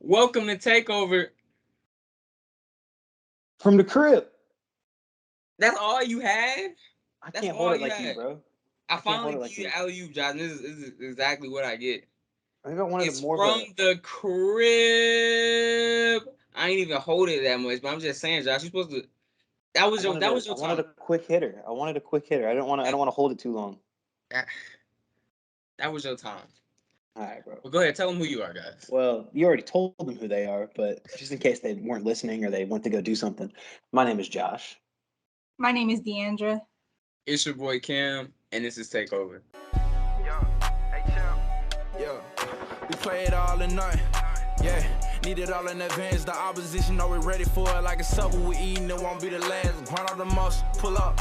Welcome to Takeover. From the crib. That's all you had? I That's can't hold all it you like you, had. bro. I I can't hold finally it give like you you. the alley-oop, Josh. This is exactly what I get. I think I wanted It's more of from a. the crib. I ain't even hold it that much, but I'm just saying, Josh, you supposed to. That was I your wanted time. a quick hitter. I wanted a quick hitter. I don't want to. I That, don't want to hold it too long. that, that was your time. All right, bro. Well, go ahead. Tell them who you are, guys. Well, you already told them who they are, but just in case they weren't listening or they went to go do something, my name is Josh. My name is Deandra. It's your boy Cam, and this is Takeover. Yo, hey champ. Yo, we play it all in night. Yeah, need it all in advance. The opposition know we're ready for it. Like a supper we eating, it won't be the last. Grind out the muscle, pull up.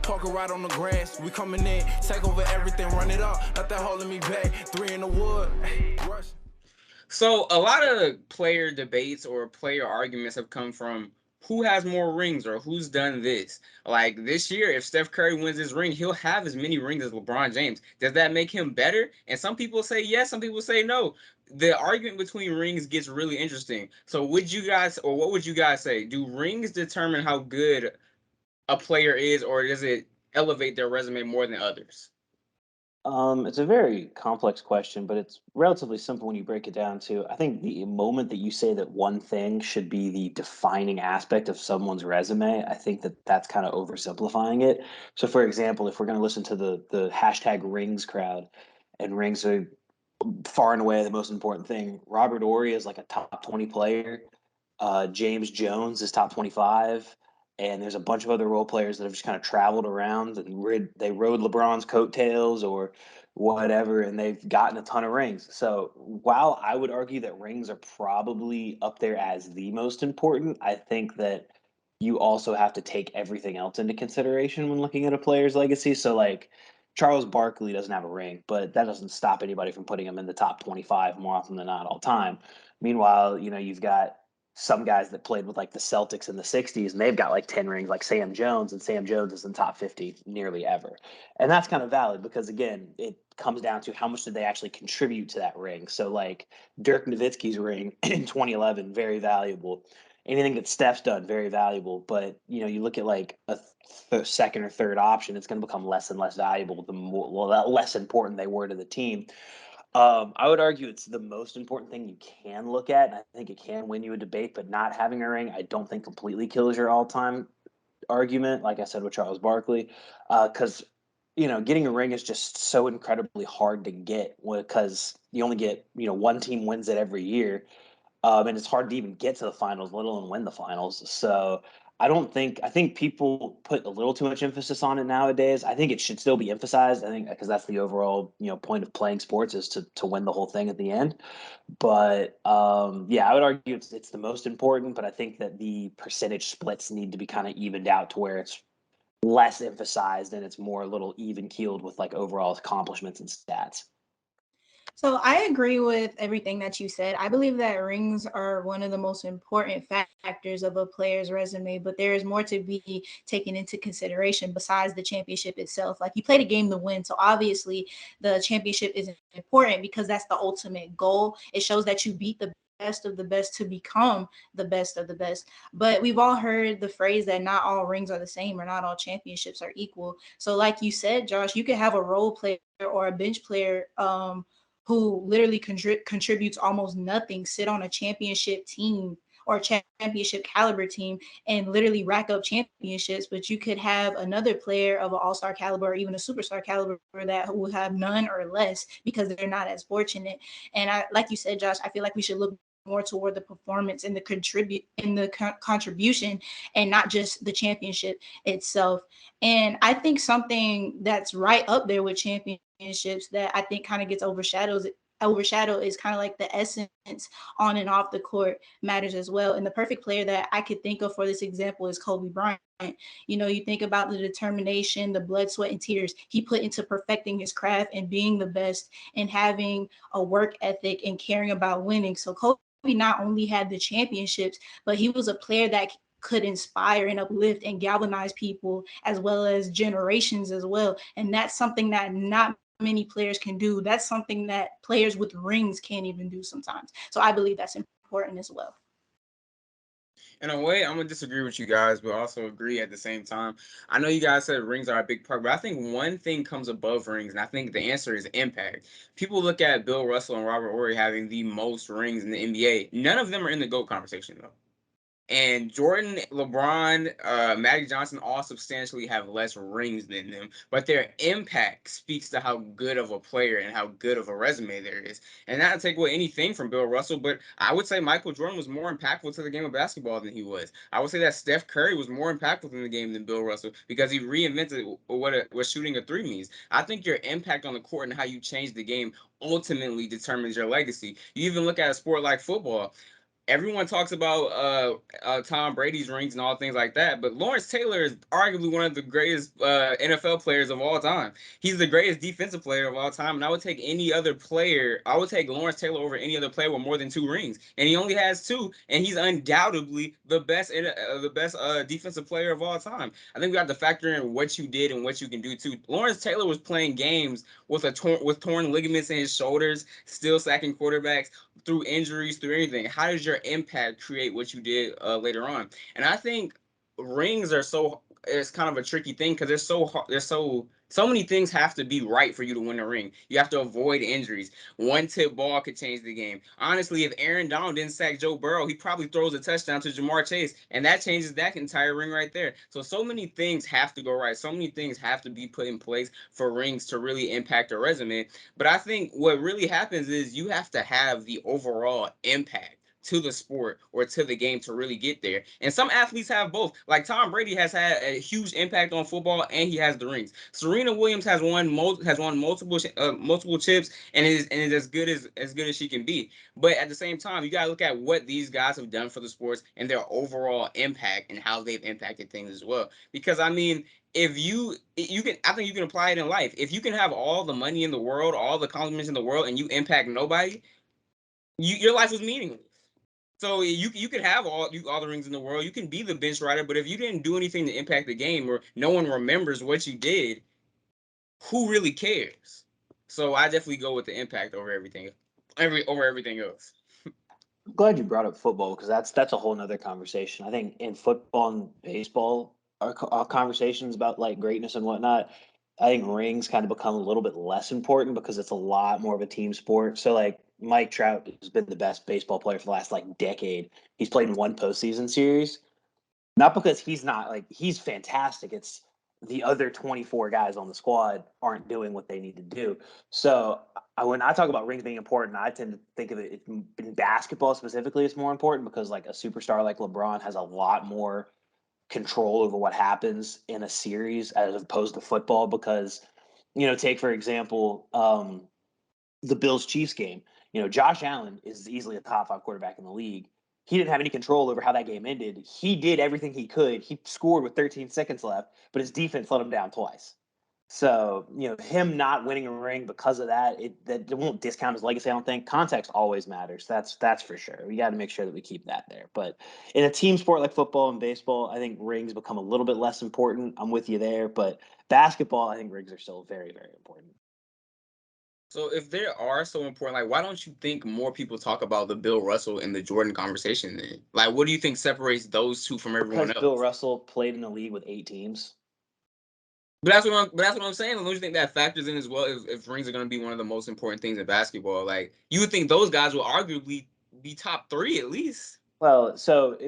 Parker right on the grass. We coming in, take over everything, run it up. Not that holding me back. 3 in the wood. Rush. So a lot of player debates or player arguments have come from who has more rings or who's done this. Like this year, if Steph Curry wins his ring, he'll have as many rings as LeBron James. Does that make him better? And some people say yes, some people say no. The argument between rings gets really interesting. So would you guys, or what would you guys say? Do rings determine how good a player is, or does it elevate their resume more than others? It's a very complex question, but it's relatively simple when you break it down to. I think the moment that you say that one thing should be the defining aspect of someone's resume, I think that that's kind of oversimplifying it. So, for example, if we're going to listen to the hashtag rings crowd, and rings are far and away the most important thing. Robert Ory is like a top 20 player. James Jones is top 25. And there's a bunch of other role players that have just kind of traveled around and they rode LeBron's coattails or whatever, and they've gotten a ton of rings. So while I would argue that rings are probably up there as the most important, I think that you also have to take everything else into consideration when looking at a player's legacy. So, like, Charles Barkley doesn't have a ring, but that doesn't stop anybody from putting him in the top 25 more often than not all time. Meanwhile, you've got some guys that played with like the Celtics in the 60s and they've got like 10 rings, like Sam Jones, and Sam Jones is in top 50 nearly ever. And that's kind of valid because, again, it comes down to how much did they actually contribute to that ring. So, like, Dirk Nowitzki's ring in 2011, very valuable. Anything that Steph's done, very valuable. But you look at like a second or third option, it's going to become less and less valuable the more less important they were to the team. I would argue it's the most important thing you can look at, and I think it can win you a debate. But not having a ring, I don't think completely kills your all-time argument. Like I said with Charles Barkley, because getting a ring is just so incredibly hard to get because you only get one team wins it every year, and it's hard to even get to the finals, let alone win the finals. So I think people put a little too much emphasis on it nowadays. I think it should still be emphasized. I think because that's the overall point of playing sports is to win the whole thing at the end. But yeah, I would argue it's the most important. But I think that the percentage splits need to be kind of evened out to where it's less emphasized and it's more a little even keeled with like overall accomplishments and stats. So I agree with everything that you said. I believe that rings are one of the most important factors of a player's resume, but there is more to be taken into consideration besides the championship itself. Like, you play the game to win, so obviously the championship is important because that's the ultimate goal. It shows that you beat the best of the best to become the best of the best. But we've all heard the phrase that not all rings are the same or not all championships are equal. So like you said, Josh, you could have a role player or a bench player who literally contributes almost nothing, sit on a championship team or championship caliber team and literally rack up championships, but you could have another player of an all-star caliber or even a superstar caliber that will have none or less because they're not as fortunate. And I, like you said, Josh, I feel like we should look more toward the performance and the contribution and not just the championship itself. And I think something that's right up there with championships that I think kind of gets overshadowed is kind of like the essence on and off the court matters as well. And the perfect player that I could think of for this example is Kobe Bryant. You think about the determination, the blood, sweat, and tears he put into perfecting his craft and being the best and having a work ethic and caring about winning. So Kobe not only had the championships, but he was a player that could inspire and uplift and galvanize people as well as generations as well. And that's something that not many players can do. That's something that players with rings can't even do sometimes. So I believe that's important as well. In a way, I'm gonna disagree with you guys, but also agree at the same time. I know you guys said rings are a big part, but I think one thing comes above rings, and I think the answer is impact. People look at Bill Russell and Robert Horry having the most rings in the NBA. None of them are in the GOAT conversation though. And Jordan, LeBron, Magic Johnson all substantially have less rings than them, but their impact speaks to how good of a player and how good of a resume there is. And not to take away anything from Bill Russell, but I would say Michael Jordan was more impactful to the game of basketball than he was. I would say that Steph Curry was more impactful in the game than Bill Russell because he reinvented what shooting a three means. I think your impact on the court and how you change the game ultimately determines your legacy. You even look at a sport like football. Everyone talks about Tom Brady's rings and all things like that, but Lawrence Taylor is arguably one of the greatest NFL players of all time. He's the greatest defensive player of all time, and I would take any other player. I would take Lawrence Taylor over any other player with more than 2 rings, and he only has 2, and he's undoubtedly the best defensive player of all time. I think we have to factor in what you did and what you can do too. Lawrence Taylor was playing games with torn ligaments in his shoulders, still sacking quarterbacks through injuries, through anything. How does your impact create what you did later on? And I think rings are it's kind of a tricky thing because there's so hard, so many things have to be right for you to win a ring. You have to avoid injuries. One tip ball could change the game. Honestly, if Aaron Donald didn't sack Joe Burrow, he probably throws a touchdown to Jamar Chase, and that changes that entire ring right there. So many things have to go right. So many things have to be put in place for rings to really impact a resume. But I think what really happens is you have to have the overall impact to the sport or to the game to really get there. And some athletes have both. Like Tom Brady has had a huge impact on football, and he has the rings. Serena Williams has won multiple chips and is as good as she can be. But at the same time, you gotta look at what these guys have done for the sports and their overall impact and how they've impacted things as well. Because I mean, if you can, I think you can apply it in life. If you can have all the money in the world, all the compliments in the world, and you impact nobody, your life was meaningless. So you could have all the rings in the world. You can be the bench rider, but if you didn't do anything to impact the game, or no one remembers what you did, who really cares? So I definitely go with the impact over everything else. I'm glad you brought up football because that's a whole nother conversation. I think in football and baseball, our conversations about like greatness and whatnot, I think rings kind of become a little bit less important because it's a lot more of a team sport. So like Mike Trout has been the best baseball player for the last like decade. He's played in one postseason series, not because he's not like he's fantastic. It's the other 24 guys on the squad aren't doing what they need to do. So when I talk about rings being important, I tend to think of it in basketball specifically. It's more important because like a superstar like LeBron has a lot more control over what happens in a series as opposed to football. Because take for example the Bills Chiefs game. Josh Allen is easily a top 5 quarterback in the league. He didn't have any control over how that game ended. He did everything he could. He scored with 13 seconds left, but his defense let him down twice. So, him not winning a ring because of that, it won't discount his legacy, I don't think. Context always matters. That's for sure. We got to make sure that we keep that there. But in a team sport like football and baseball, I think rings become a little bit less important. I'm with you there. But basketball, I think rings are still very, very important. So if they are so important, like why don't you think more people talk about the Bill Russell and the Jordan conversation then? Like what do you think separates those two from everyone Because else? Bill Russell played in the league with 8 teams. But that's what I'm saying. Don't you think that factors in as well if rings are going to be one of the most important things in basketball? Like you would think those guys will arguably be top 3 at least. Well, so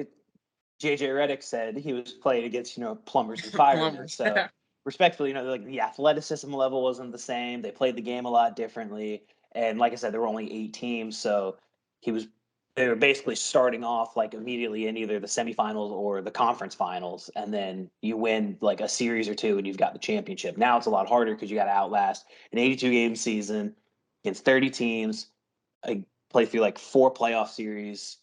JJ Redick said he was playing against, plumbers and firemen. Plumbers. So respectfully, like the athleticism level wasn't the same. They played the game a lot differently. And like I said, there were only 8 teams. So they were basically starting off like immediately in either the semifinals or the conference finals. And then you win like a series or 2 and you've got the championship. Now it's a lot harder because you got to outlast an 82 game season against 30 teams, play through like 4 playoff series,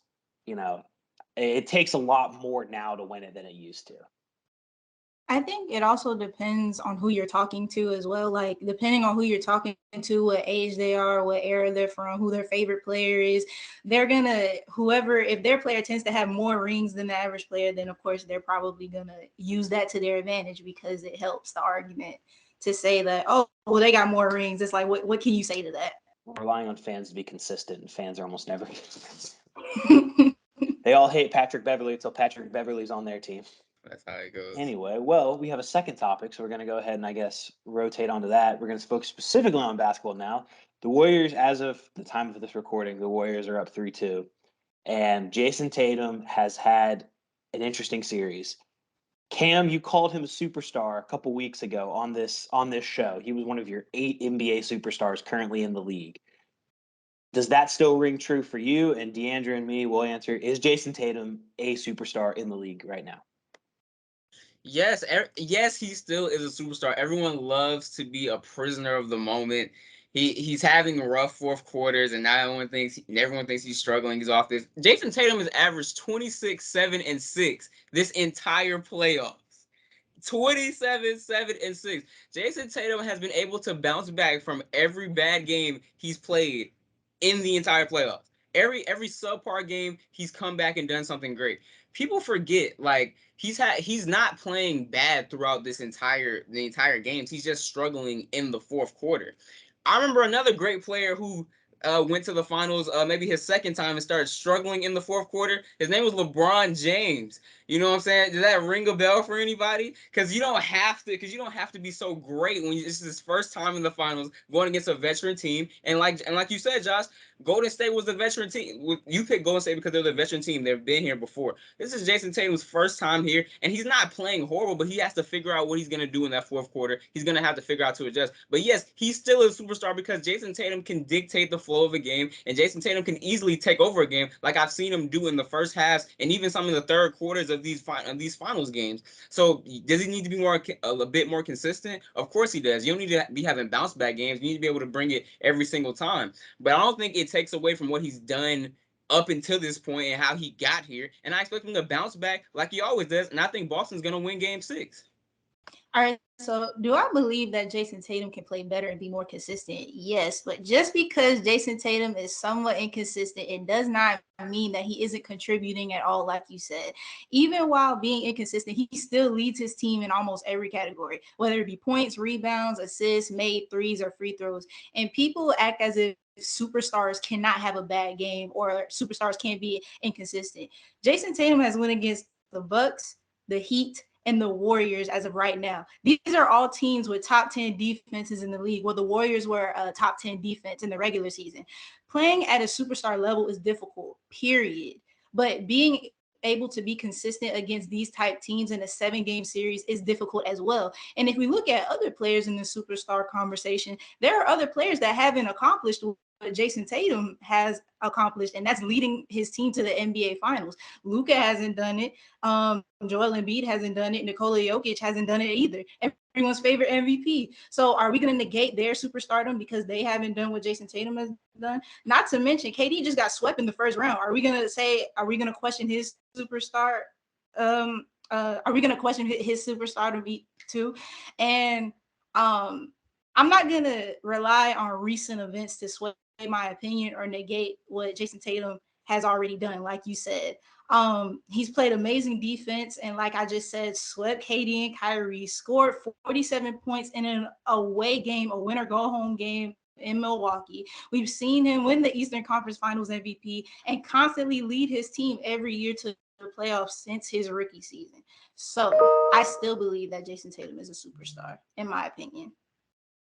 it takes a lot more now to win it than it used to. I think it also depends on who you're talking to as well. Like, depending on who you're talking to, what age they are, what era they're from, who their favorite player is, if their player tends to have more rings than the average player, then of course they're probably going to use that to their advantage because it helps the argument to say that, oh, well, they got more rings. It's like, what can you say to that? Relying on fans to be consistent, and fans are almost never They all hate Patrick Beverley until Patrick Beverley's on their team. That's how it goes. Anyway, well, we have a second topic, so we're going to go ahead and I guess rotate onto that. We're going to focus specifically on basketball now. The Warriors, as of the time of this recording, the Warriors are up 3-2. And Jayson Tatum has had an interesting series. Cam, you called him a superstar a couple weeks ago on this show. He was one of your 8 NBA superstars currently in the league. Does that still ring true for you? And Deandra and me will answer, is Jayson Tatum a superstar in the league right now? Yes, yes, he still is a superstar. Everyone loves to be a prisoner of the moment. He's having rough fourth quarters, and everyone thinks he's struggling. He's off this. Jayson Tatum has averaged 26, 7, and 6 this entire playoffs. 27, 7, and 6. Jayson Tatum has been able to bounce back from every bad game he's played in the entire playoffs. Every subpar game, he's come back and done something great. People forget, like, he's not playing bad throughout the entire games. He's just struggling in the fourth quarter. I remember another great player who went to the finals maybe his second time and started struggling in the fourth quarter. His name was LeBron James. You know what I'm saying? Does that ring a bell for anybody? Because you don't have to be so great when this is his first time in the finals going against a veteran team. And like you said, Josh, Golden State was the veteran team. You picked Golden State because they're the veteran team. They've been here before. This is Jayson Tatum's first time here, and he's not playing horrible, but he has to figure out what he's going to do in that fourth quarter. He's going to have to figure out to adjust. But yes, he's still a superstar because Jayson Tatum can dictate the flow of a game, and Jayson Tatum can easily take over a game like I've seen him do in the first halves and even some of the third quarters of these finals games. So does he need to be a bit more consistent? Of course he does. You don't need to be having bounce back games. You need to be able to bring it every single time. But I don't think it takes away from what he's done up until this point and how he got here. And I expect him to bounce back like he always does. And I think Boston's going to win game 6. All right, so do I believe that Jayson Tatum can play better and be more consistent? Yes, but just because Jayson Tatum is somewhat inconsistent, it does not mean that he isn't contributing at all, like you said. Even while being inconsistent, he still leads his team in almost every category, whether it be points, rebounds, assists, made threes, or free throws. And people act as if superstars cannot have a bad game or superstars can't be inconsistent. Jayson Tatum has won against the Bucks, the Heat, and the Warriors as of right now. These are all teams with top 10 defenses in the league, where the Warriors were a top 10 defense in the regular season. Playing at a superstar level is difficult, period. But being able to be consistent against these type teams in a 7-game series is difficult as well. And if we look at other players in the superstar conversation, there are other players that haven't accomplished what Jayson Tatum has accomplished, and that's leading his team to the NBA Finals. Luka hasn't done it. Joel Embiid hasn't done it. Nikola Jokic hasn't done it either. Everyone's favorite MVP. So are we going to negate their superstardom because they haven't done what Jayson Tatum has done? Not to mention, KD just got swept in the first round. Are we going to question his superstar? Are we going to question his superstardom too? And I'm not going to rely on recent events to sway my opinion or negate what Jayson Tatum has already done. Like you said, he's played amazing defense, and like I just said, swept KD and Kyrie, scored 47 points in an away game, a winner go home game in Milwaukee. We've seen him win the Eastern Conference Finals MVP and constantly lead his team every year to the playoffs since his rookie season. So I still believe that Jayson Tatum is a superstar, in my opinion.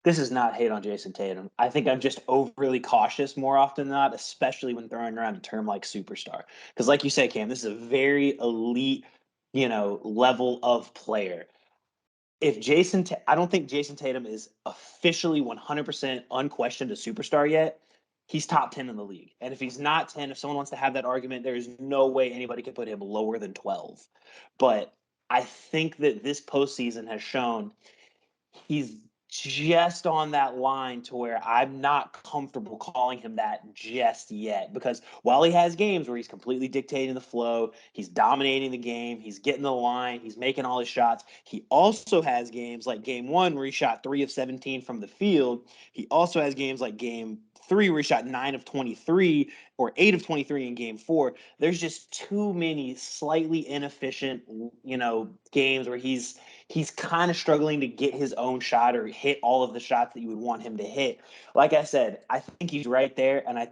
This is not hate on Jayson Tatum. I think I'm just overly cautious more often than not, especially when throwing around a term like superstar. Because like you said, Cam, this is a very elite, level of player. I don't think Jayson Tatum is officially 100% unquestioned a superstar yet. He's top 10 in the league. And if he's not 10, if someone wants to have that argument, there's no way anybody could put him lower than 12. But I think that this postseason has shown he's just on that line to where I'm not comfortable calling him that just yet. Because while he has games where he's completely dictating the flow, he's dominating the game, he's getting the line, he's making all his shots, he also has games like game 1 where he shot 3 of 17 from the field. He also has games like game 3 where he shot 9 of 23 or 8 of 23 in game 4. There's just too many slightly inefficient, games where he's kind of struggling to get his own shot or hit all of the shots that you would want him to hit. Like I said, I think he's right there, and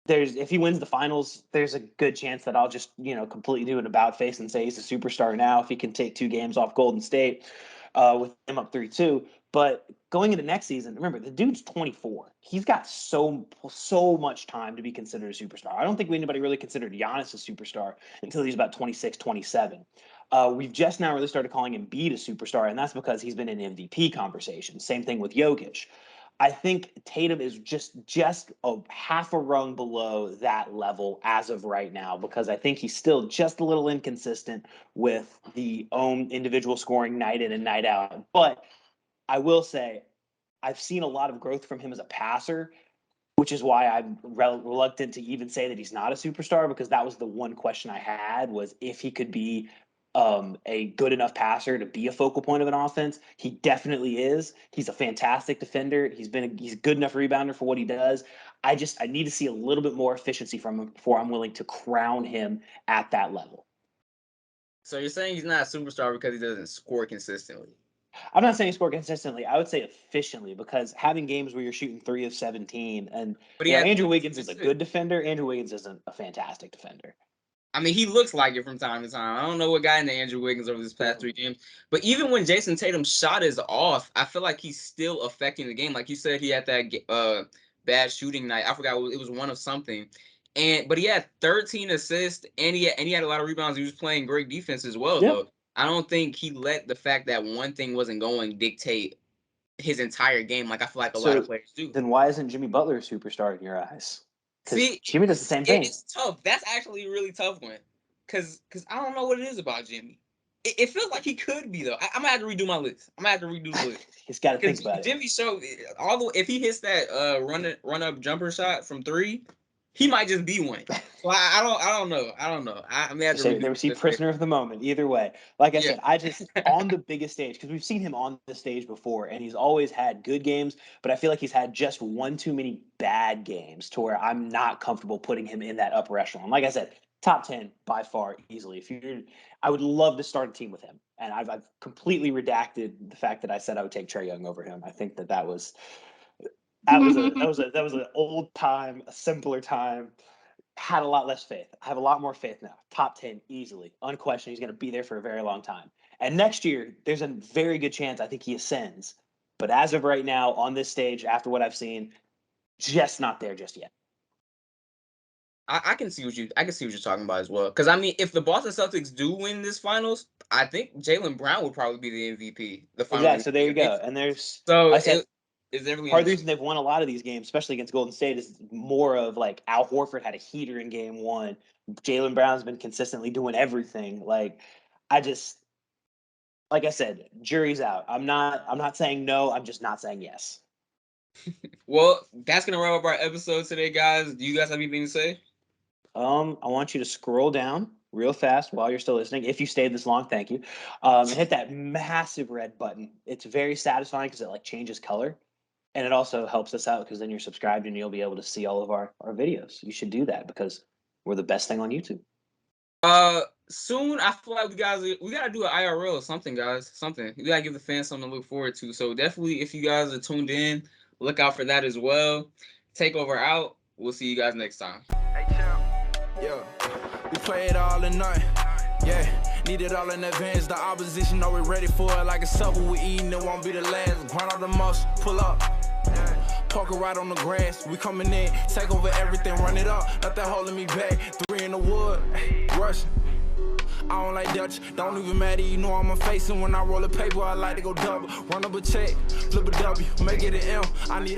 if he wins the finals, there's a good chance that I'll just, completely do an about face and say he's a superstar now if he can take 2 games off Golden State with him up 3-2. But going into next season, remember, the dude's 24. He's got so much time to be considered a superstar. I don't think anybody really considered Giannis a superstar until he's about 26, 27. We've just now really started calling Embiid a superstar, and that's because he's been in MVP conversation. Same thing with Jokic. I think Tatum is just a half a rung below that level as of right now, because I think he's still just a little inconsistent with the own individual scoring night in and night out. But I will say I've seen a lot of growth from him as a passer, which is why I'm reluctant to even say that he's not a superstar, because that was the one question I had, was if he could be a good enough passer to be a focal point of an offense. He definitely is. He's a fantastic defender. He's a good enough rebounder for what he does. I need to see a little bit more efficiency from him before I'm willing to crown him at that level. So you're saying he's not a superstar because he doesn't score consistently? I'm not saying score consistently. I would say efficiently, because having games where you're shooting 3 of 17, and Andrew Wiggins is a good defender. Andrew Wiggins isn't a fantastic defender. I mean, he looks like it from time to time. I don't know what got into Andrew Wiggins over this past 3 games. But even when Jayson Tatum's shot is off, I feel like he's still affecting the game. Like you said, he had that bad shooting night. I forgot, it was one of something. But he had 13 assists, and he had a lot of rebounds. He was playing great defense as well, though. I don't think he let the fact that one thing wasn't going dictate his entire game like I feel like a lot of players do. Then why isn't Jimmy Butler a superstar in your eyes? See, Jimmy does the same thing. It's tough. That's actually a really tough one. Because I don't know what it is about Jimmy. It feels like he could be, though. I'm going to have to redo my list. He's got to think about Jimmy showed, if he hits that run-up jumper shot from 3, he might just be one. Well, I don't know. I may have to they receive prisoner of the moment. Either way, like I said, I just on the biggest stage, because we've seen him on the stage before, and he's always had good games. But I feel like he's had just one too many bad games to where I'm not comfortable putting him in that upper echelon. Like I said, top 10 by far, easily. I would love to start a team with him, and I've completely redacted the fact that I said I would take Trae Young over him. I think that was an old time, a simpler time. Had a lot less faith. I have a lot more faith now. Top 10 easily, unquestioned. He's going to be there for a very long time. And next year, there's a very good chance I think he ascends. But as of right now, on this stage, after what I've seen, just not there just yet. I can see what you're talking about as well. Because I mean, if the Boston Celtics do win this finals, I think Jaylen Brown would probably be the MVP. Exactly. So there you go. And there's part of the reason they've won a lot of these games, especially against Golden State, is more of like Al Horford had a heater in game 1. Jaylen Brown's been consistently doing everything. Like I said, jury's out. I'm not saying no. I'm just not saying yes. Well, that's gonna wrap up our episode today, guys. Do you guys have anything to say? I want you to scroll down real fast while you're still listening. If you stayed this long, thank you. And hit that massive red button. It's very satisfying because it changes color. And it also helps us out because then you're subscribed and you'll be able to see all of our videos. You should do that because we're the best thing on YouTube. Soon, I feel like we got to do an IRL or something, guys. Something. We got to give the fans something to look forward to. So definitely, if you guys are tuned in, look out for that as well. Takeover out. We'll see you guys next time. Hey, champ. Yeah, we play it all in night. Yeah, need it all in advance. The opposition know we're ready for it. Like a supper we eating, it won't be the last. Grind out the muscle, pull up. Parker right on the grass. We coming in, take over everything, run it up. Nothing holding me back. 3 in the wood, rushing. I don't like Dutch, don't even matter, you know I'm a face. And when I roll a paper, I like to go double. Run up a check, flip a W, make it an M. I need